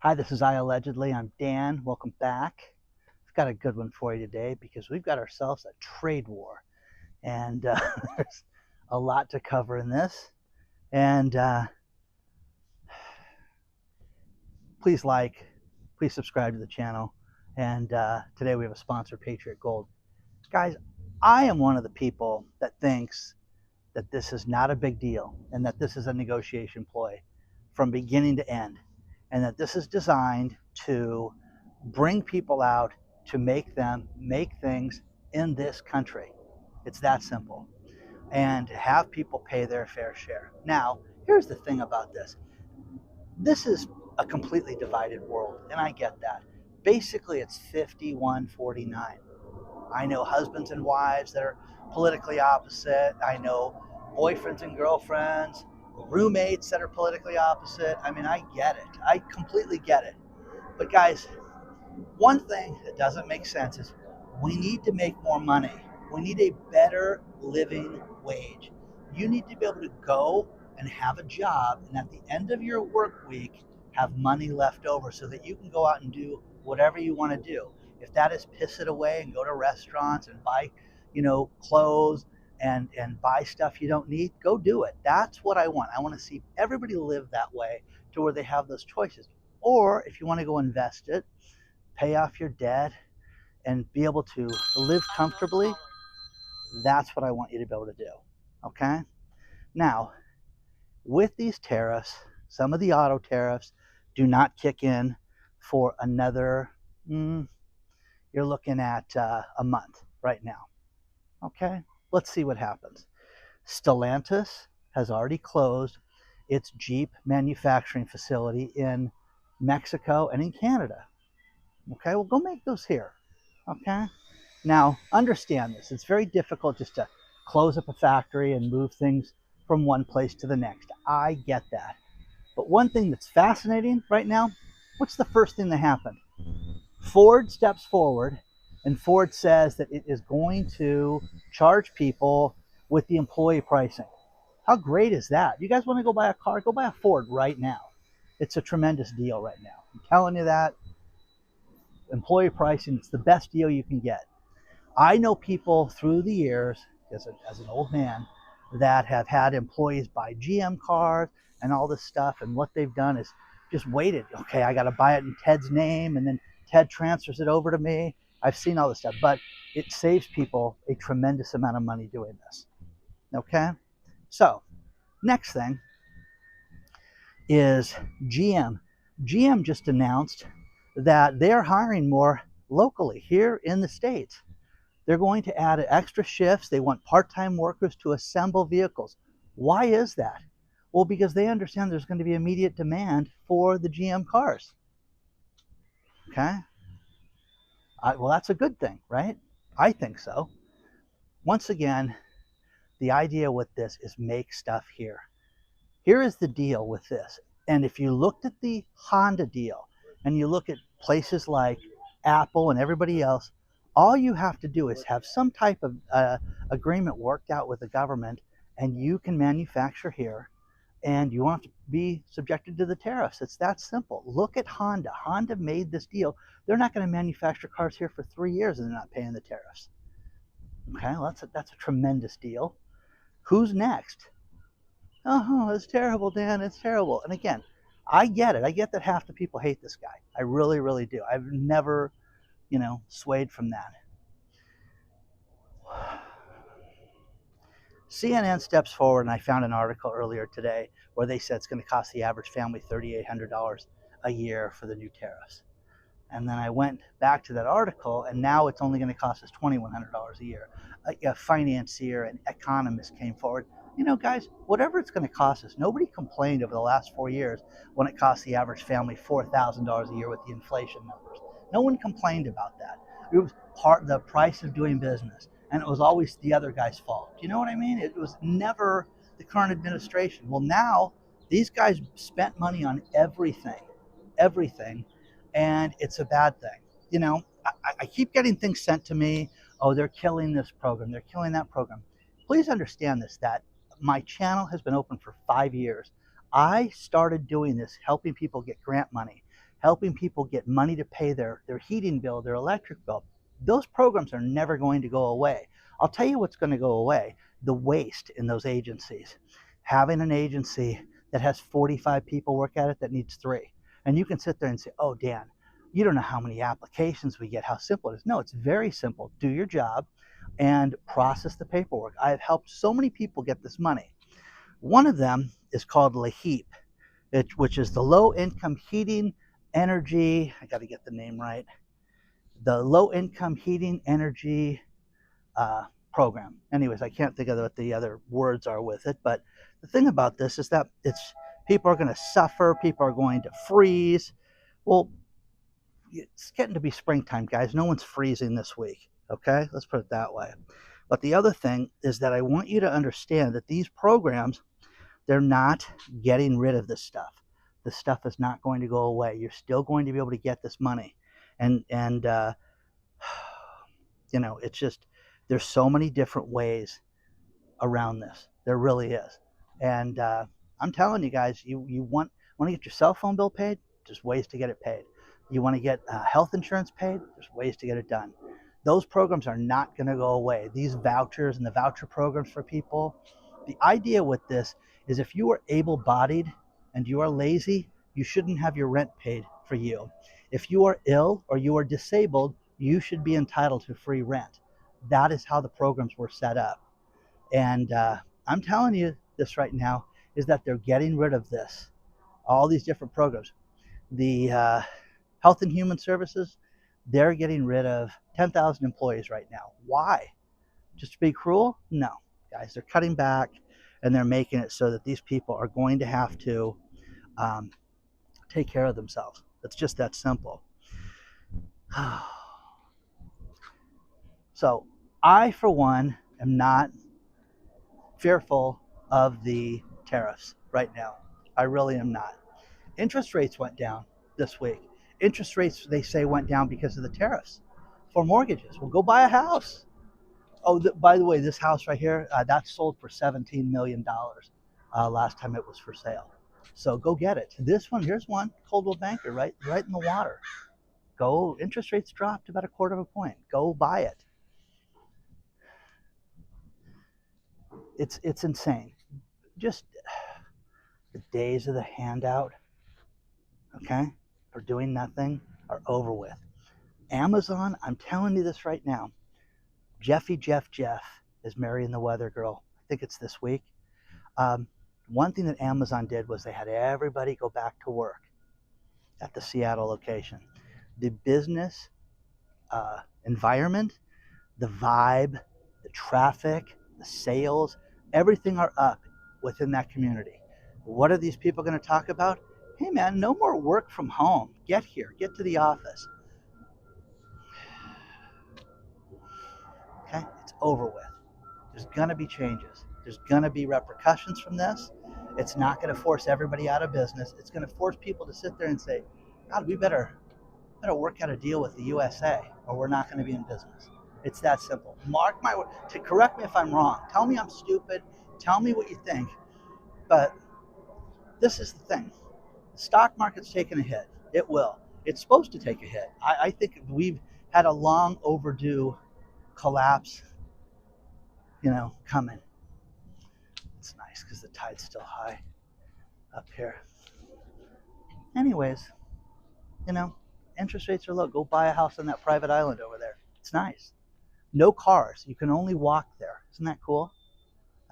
Hi, this is I Allegedly. I'm Dan. Welcome back. I've got a good one for you today because we've got ourselves a trade war, and there's a lot to cover in this. And please like, please subscribe to the channel. And today we have a sponsor, Patriot Gold. Guys, I am one of the people that thinks that this is not a big deal and that this is a negotiation ploy from beginning to end, and that this is designed to bring people out to make them make things in this country. It's that simple. And have people pay their fair share. Now, here's the thing about this. This is a completely divided world, and I get that. Basically, it's 51-49. I know husbands and wives that are politically opposite. I know boyfriends and girlfriends, roommates that are politically opposite. I mean, I get it. I completely get it. But guys, one thing that doesn't make sense is we need to make more money. We need a better living wage. You need to be able to go and have a job, and at the end of your work week, have money left over so that you can go out and do whatever you want to do. If that is piss it away and go to restaurants and buy, clothes and buy stuff you don't need, go do it. That's what I want. I want to see everybody live that way to where they have those choices. Or if you want to go invest it, pay off your debt, and be able to live comfortably, that's what I want you to be able to do. Okay? Now, with these tariffs, some of the auto tariffs do not kick in for another, you're looking at a month right now. Okay? Let's see what happens. Stellantis has already closed its Jeep manufacturing facility in Mexico and in Canada. Okay, well, go make those here. Okay, now understand this. It's very difficult just to close up a factory and move things from one place to the next. I get that. But one thing that's fascinating right now, what's the first thing that happened? Ford steps forward and Ford says that it is going to charge people with the employee pricing. How great is that? You guys want to go buy a car? Go buy a Ford right now. It's a tremendous deal right now. I'm telling you that. Employee pricing, it's the best deal you can get. I know people through the years, as an old man, that have had employees buy GM cars and all this stuff, and what they've done is just waited. Okay, I got to buy it in Ted's name, and then Ted transfers it over to me. I've seen all this stuff, but it saves people a tremendous amount of money doing this. Okay, so next thing is GM. GM just announced that they're hiring more locally here in the States. They're going to add extra shifts. They want part-time workers to assemble vehicles. Why is that? Well, because they understand there's going to be immediate demand for the GM cars. Okay? Well, that's a good thing, right? I think so. Once again, the idea with this is make stuff here. Here is the deal with this. And if you looked at the Honda deal and you look at places like Apple and everybody else, all you have to do is have some type of agreement worked out with the government, and you can manufacture here, and you won't have to be subjected to the tariffs. It's that simple. Look at Honda. Honda made this deal. They're not going to manufacture cars here for 3 years, and they're not paying the tariffs. Okay, well, that's a tremendous deal. Who's next? Oh, it's terrible, Dan. It's terrible. And again, I get it. I get that half the people hate this guy. I really, really do. I've never, swayed from that. CNN steps forward, and I found an article earlier today where they said it's going to cost the average family $3,800 a year for the new tariffs. And then I went back to that article, and now it's only going to cost us $2,100 a year. A financier and economist came forward. Guys, whatever it's going to cost us, nobody complained over the last 4 years when it cost the average family $4,000 a year with the inflation numbers. No one complained about that. It was part of the price of doing business, and it was always the other guy's fault. Do you know what I mean? It was never the current administration. Well, now these guys spent money on everything, and it's a bad thing. I keep getting things sent to me. Oh, they're killing this program. They're killing that program. Please understand this, that my channel has been open for 5 years. I started doing this, helping people get grant money, helping people get money to pay their heating bill, their electric bill. Those programs are never going to go away. I'll tell you what's going to go away: the waste in those agencies. Having an agency that has 45 people work at it that needs 3. And you can sit there and say, oh, Dan, you don't know how many applications we get, how simple it is. No, it's very simple. Do your job and process the paperwork. I have helped so many people get this money. One of them is called LAHEAP, which is the Low Income Heating Energy. I got to get the name right. The Low Income Heating Energy program. Anyways, I can't think of what the other words are with it. But the thing about this is that people are going to suffer. People are going to freeze. Well, it's getting to be springtime, guys. No one's freezing this week. Okay, let's put it that way. But the other thing is that I want you to understand that these programs, they're not getting rid of this stuff. This stuff is not going to go away. You're still going to be able to get this money. And you know, it's just, there's so many different ways around this. There really is. And I'm telling you guys, you want to get your cell phone bill paid? There's ways to get it paid. You want to get health insurance paid? There's ways to get it done. Those programs are not going to go away. These vouchers and the voucher programs for people, the idea with this is if you are able-bodied and you are lazy, you shouldn't have your rent paid for you. If you are ill or you are disabled, you should be entitled to free rent. That is how the programs were set up. And I'm telling you this right now, is that they're getting rid of this. All these different programs. The Health and Human Services, they're getting rid of 10,000 employees right now. Why? Just to be cruel? No, guys, they're cutting back and they're making it so that these people are going to have to take care of themselves. It's just that simple. So I, for one, am not fearful of the tariffs right now. I really am not. Interest rates went down this week. Interest rates, they say, went down because of the tariffs for mortgages. Well, go buy a house. Oh, by the way, this house right here, that sold for $17 million last time it was for sale. So go get it. This one, here's one, Coldwell Banker, right in the water. Go, interest rates dropped about 1/4 point. Go buy it. It's insane. Just the days of the handout, okay, for doing nothing are over with. Amazon, I'm telling you this right now, Jeff is marrying the weather girl. I think it's this week. One thing that Amazon did was they had everybody go back to work at the Seattle location. The business environment, the vibe, the traffic, the sales, everything are up within that community. What are these people going to talk about? Hey man, no more work from home. Get here, get to the office. Okay, it's over with. There's going to be changes. There's going to be repercussions from this. It's not going to force everybody out of business. It's going to force people to sit there and say, God, we better work out a deal with the USA or we're not going to be in business. It's that simple. Mark my word. To correct me if I'm wrong. Tell me I'm stupid. Tell me what you think. But this is the thing. The stock market's taking a hit. It will. It's supposed to take a hit. I think we've had a long overdue collapse, coming. It's nice because the tide's still high up here. Anyways, interest rates are low. Go buy a house on that private island over there. It's nice. No cars. You can only walk there. Isn't that cool?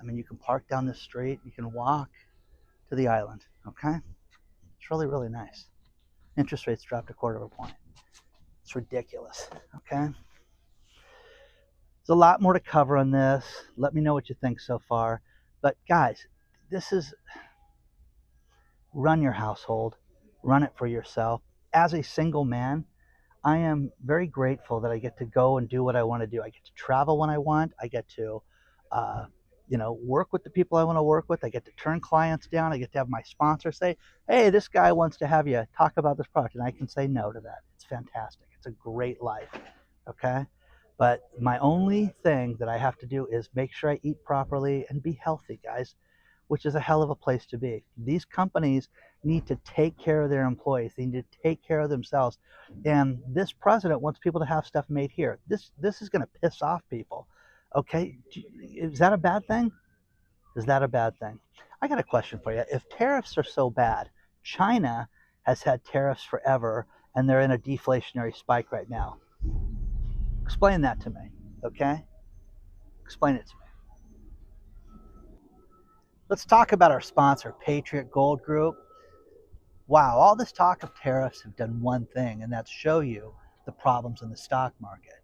I mean, you can park down the street. You can walk to the island. Okay? It's really, really nice. Interest rates dropped 1/4 point. It's ridiculous. Okay? There's a lot more to cover on this. Let me know what you think so far. But guys, this is, run your household. Run it for yourself. As a single man, I am very grateful that I get to go and do what I want to do. I get to travel when I want. I get to, work with the people I want to work with. I get to turn clients down. I get to have my sponsor say, hey, this guy wants to have you talk about this product. And I can say no to that. It's fantastic. It's a great life. Okay. But my only thing that I have to do is make sure I eat properly and be healthy, guys, which is a hell of a place to be. These companies need to take care of their employees. They need to take care of themselves. And this president wants people to have stuff made here. This is going to piss off people. Okay, is that a bad thing? Is that a bad thing? I got a question for you. If tariffs are so bad, China has had tariffs forever and they're in a deflationary spike right now. Explain that to me, okay? Explain it to me. Let's talk about our sponsor, Patriot Gold Group. Wow, all this talk of tariffs have done one thing, and that's show you the problems in the stock market.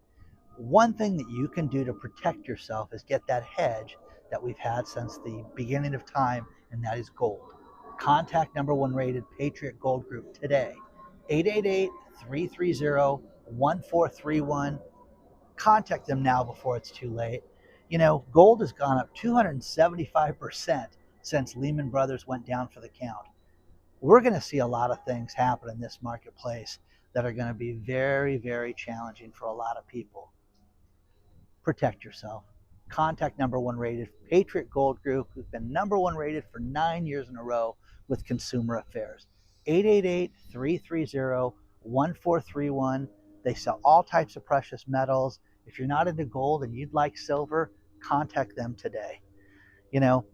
One thing that you can do to protect yourself is get that hedge that we've had since the beginning of time, and that is gold. Contact number one rated Patriot Gold Group today, 888-330-1431. Contact them now before it's too late. You know, gold has gone up 275% since Lehman Brothers went down for the count. We're going to see a lot of things happen in this marketplace that are going to be very, very challenging for a lot of people. Protect yourself. Contact number one rated Patriot Gold Group, who's been number one rated for 9 years in a row with Consumer Affairs. 888-330-1431. They sell all types of precious metals. If you're not into gold and you'd like silver, contact them today. You know,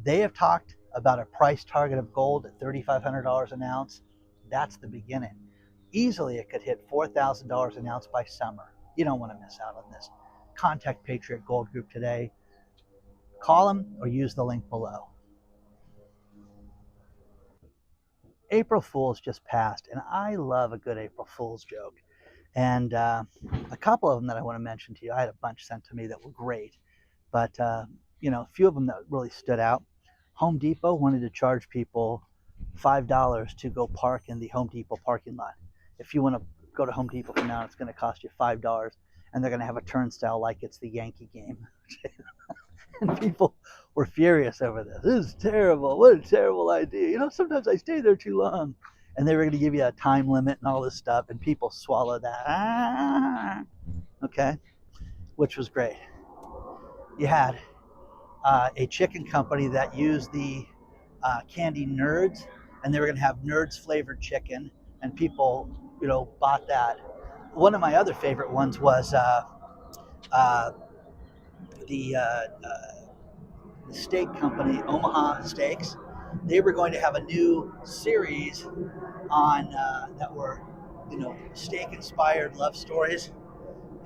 they have talked about a price target of gold at $3,500 an ounce. That's the beginning. Easily it could hit $4,000 an ounce by summer. You don't want to miss out on this. Contact Patriot Gold Group today. Call them or use the link below. April Fool's just passed, and I love a good April Fool's joke. And a couple of them that I want to mention to you. I had a bunch sent to me that were great, but you know, a few of them that really stood out. Home Depot wanted to charge people $5 to go park in the Home Depot parking lot. If you want to go to Home Depot from now, it's going to cost you $5, and they're going to have a turnstile like it's the Yankee game. And people were furious over this. This is terrible. What a terrible idea. You know, sometimes I stay there too long. And they were going to give you a time limit and all this stuff, and people swallow that. Okay, which was great. You had a chicken company that used the candy Nerds, and they were going to have Nerds flavored chicken, and people, you know, bought that. One of my other favorite ones was the steak company, Omaha Steaks. They were going to have a new series on that were, you know, steak-inspired love stories,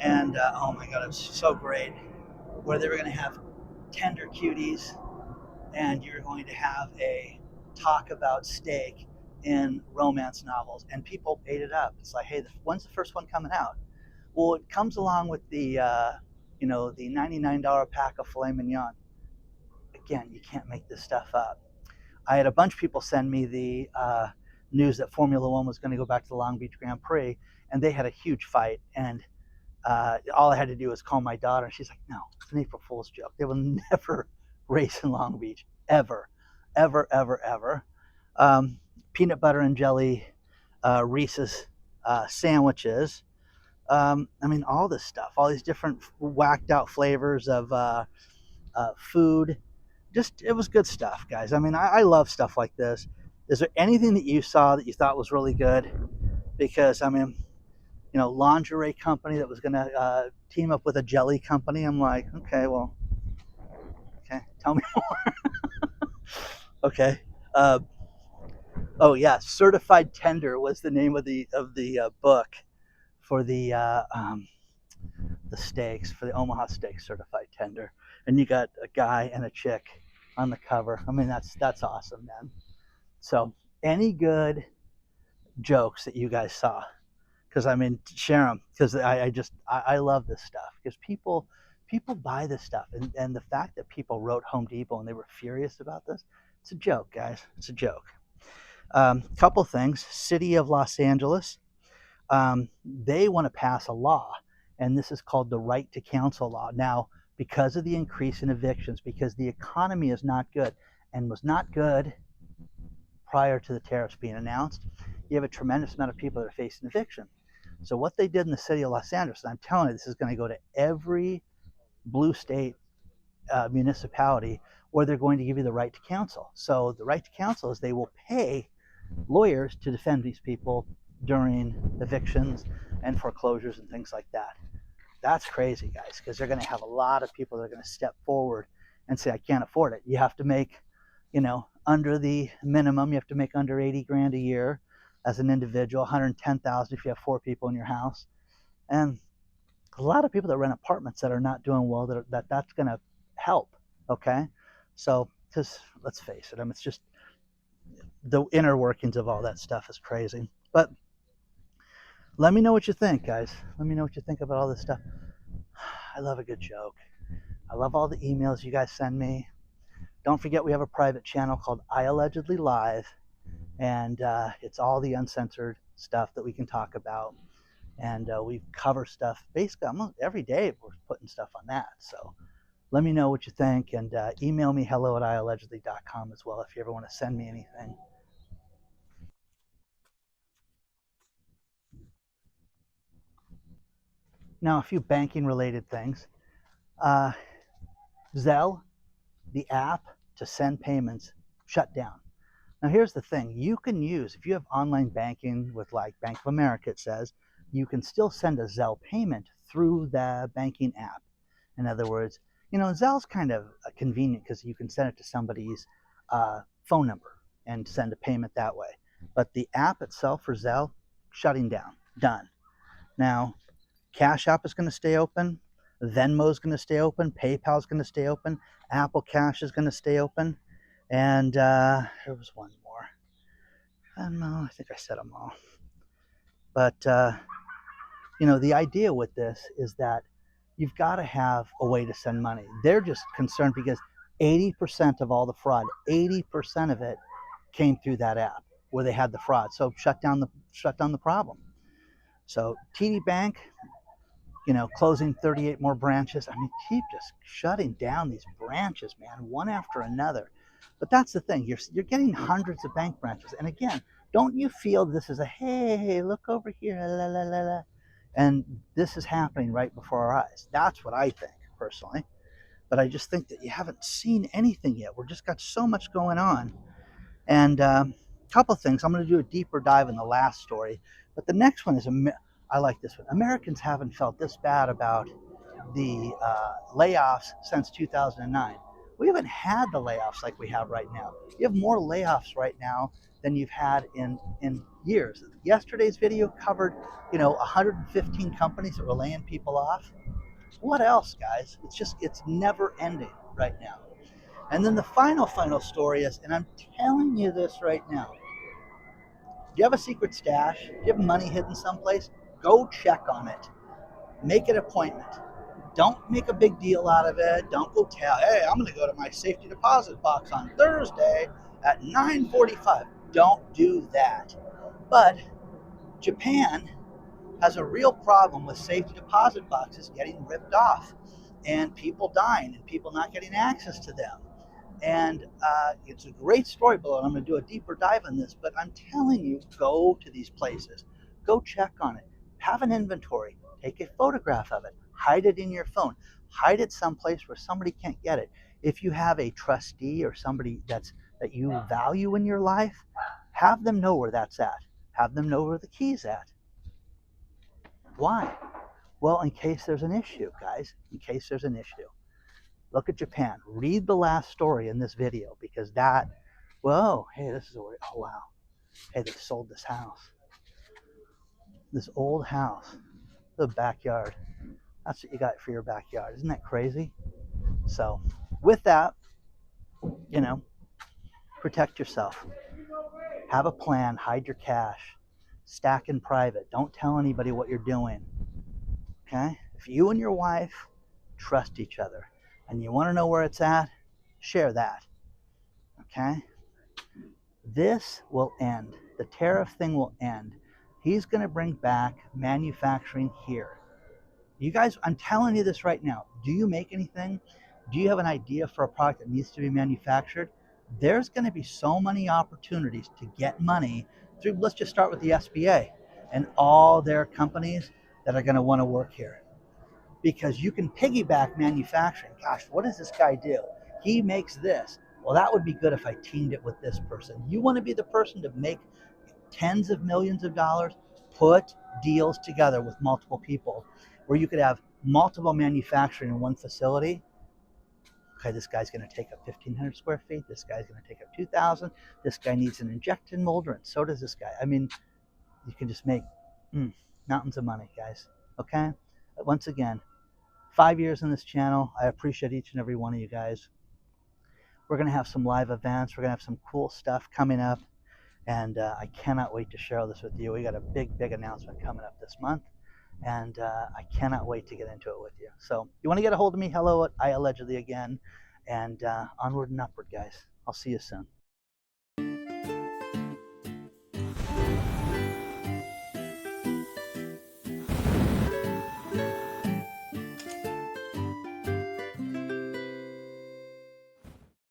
and oh my God, it was so great. Where they were going to have tender cuties, and you're going to have a talk about steak in romance novels, and people ate it up. It's like, hey, when's the first one coming out? Well, it comes along with the, you know, the $99 pack of filet mignon. Again, you can't make this stuff up. I had a bunch of people send me the news that Formula One was going to go back to the Long Beach Grand Prix, and they had a huge fight. And all I had to do was call my daughter, and she's like, "No, it's an April Fool's joke. They will never race in Long Beach, ever, ever, ever, ever." Peanut butter and jelly Reese's sandwiches. I mean, all this stuff, all these different whacked out flavors of food. Just, it was good stuff, guys. I mean, I love stuff like this. Is there anything that you saw that you thought was really good? Because, I mean, you know, lingerie company that was going to team up with a jelly company. I'm like, okay, well, okay, tell me more. Okay. Oh yeah, Certified Tender was the name of the book for the steaks, for the Omaha Steaks Certified Tender, and you got a guy and a chick on the cover. I mean, that's awesome, man. So, any good jokes that you guys saw? Because I mean, share them, because I love this stuff, because people buy this stuff, and the fact that people wrote Home Depot and they were furious about this, it's a joke, guys. It's a joke. Couple things. City of Los Angeles, they want to pass a law, and this is called the Right to Counsel law. Now, because of the increase in evictions, because the economy is not good and was not good prior to the tariffs being announced, you have a tremendous amount of people that are facing eviction. So what they did in the city of Los Angeles, and I'm telling you, this is going to go to every blue state municipality, or they're going to give you the right to counsel. So the right to counsel is they will pay lawyers to defend these people during evictions and foreclosures and things like that. That's crazy, guys, because they're going to have a lot of people that are going to step forward and say, I can't afford it. You have to make, under the minimum. You have to make under 80 grand a year as an individual, 110,000 if you have 4 people in your house. And a lot of people that rent apartments that are not doing well, that's going to help. Okay. So, because let's face it, it's just the inner workings of all that stuff is crazy. But let me know what you think, guys. Let me know what you think about all this stuff. I love a good joke. I love all the emails you guys send me. Don't forget, we have a private channel called I Allegedly Live, and it's all the uncensored stuff that we can talk about. And we cover stuff basically every day. We're putting stuff on that. So let me know what you think, and email me hello@iallegedly.com as well if you ever want to send me anything. Now, a few banking related things. Zelle, the app to send payments, shut down. Now, here's the thing. You can use, if you have online banking with like Bank of America, it says, you can still send a Zelle payment through the banking app. In other words, Zelle's kind of convenient because you can send it to somebody's phone number and send a payment that way. But the app itself for Zelle, shutting down, done. Now, Cash App is going to stay open. Venmo is going to stay open. PayPal is going to stay open. Apple Cash is going to stay open. And there was one more. I don't know. I think I said them all. But, the idea with this is that you've got to have a way to send money. They're just concerned because 80% of all the fraud, 80% of it came through that app where they had the fraud. So shut down the problem. So TD Bank, closing 38 more branches. Keep just shutting down these branches, man, one after another. But that's the thing. You're getting hundreds of bank branches. And again, don't you feel this is a, hey, look over here, la, la, la, la. And this is happening right before our eyes. That's what I think, personally. But I just think that you haven't seen anything yet. We've just got so much going on. And a couple of things. I'm going to do a deeper dive in the last story. But the next one is, I like this one. Americans haven't felt this bad about the layoffs since 2009. We haven't had the layoffs like we have right now. You have more layoffs right now than you've had in years. Yesterday's video covered, 115 companies that were laying people off. What else, guys? It's never ending right now. And then the final story is, and I'm telling you this right now, do you have a secret stash? Do you have money hidden someplace? Go check on it. Make an appointment. Don't make a big deal out of it. Don't go tell, hey, I'm going to go to my safety deposit box on Thursday at 9:45. Don't do that. But Japan has a real problem with safety deposit boxes getting ripped off and people dying and people not getting access to them. And it's a great story below, and I'm going to do a deeper dive on this, but I'm telling you, go to these places. Go check on it. Have an inventory. Take a photograph of it. Hide it in your phone. Hide it someplace where somebody can't get it. If you have a trustee or somebody that you value in your life, have them know where that's at. Have them know where the key's at. Why? Well, in case there's an issue, guys. In case there's an issue. Look at Japan. Read the last story in this video because hey, this is oh wow. Hey, they sold this house. This old house. The backyard. That's what you got for your backyard. Isn't that crazy? So, with that, protect yourself. Have a plan. Hide your cash. Stack in private. Don't tell anybody what you're doing. Okay? If you and your wife trust each other and you want to know where it's at, share that. Okay? This will end. The tariff thing will end. He's going to bring back manufacturing here. You guys, I'm telling you this right now. Do you make anything? Do you have an idea for a product that needs to be manufactured? There's going to be so many opportunities to get money through, let's just start with the SBA and all their companies that are going to want to work here. because you can piggyback manufacturing. Gosh, what does this guy do? He makes this. Well, that would be good if I teamed it with this person. You want to be the person to make tens of millions of dollars? Put deals together with multiple people where you could have multiple manufacturing in one facility. Okay, this guy's going to take up 1,500 square feet. This guy's going to take up 2,000. This guy needs an injection molder, and so does this guy. I mean, you can just make mountains of money, guys. Okay? Once again, 5 years in this channel. I appreciate each and every one of you guys. We're going to have some live events. We're going to have some cool stuff coming up. And I cannot wait to share this with you. We got a big announcement coming up this month. And I cannot wait to get into it with you. So you want to get a hold of me, hello at I Allegedly again. And onward and upward, guys. I'll see you soon.